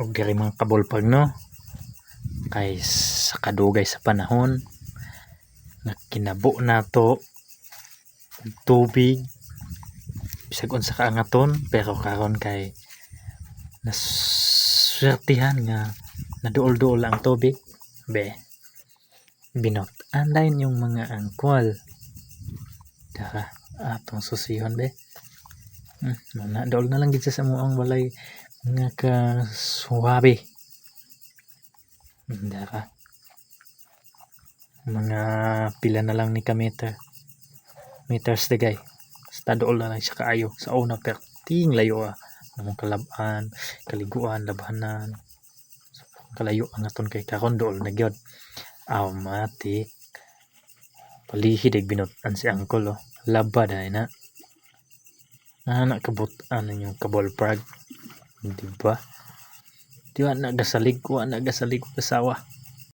og diri mga kabulpag no, kay sa kadugay sa panahon nga kinabo nato og tubig bisag unsa ka angaton, pero karon kay naswertihan nga naduol-duol ang tubig be. Binot anday yung mga angkol tara atong susihon be. Mana daol na lang gid sa mo ang walay nga kasuwabe. Dara mga pila na lang ni ka meters dagay basta dool na lang siya kaayo sa una perting layo namong kalab-an, kaliguan, labhanan kalayo ang aton kay karon dool na gyud automatic palihid binutan si angkol laba dai na anak kabut-an yung kabulprag, di ba? Di wa nagasalig ko kasawa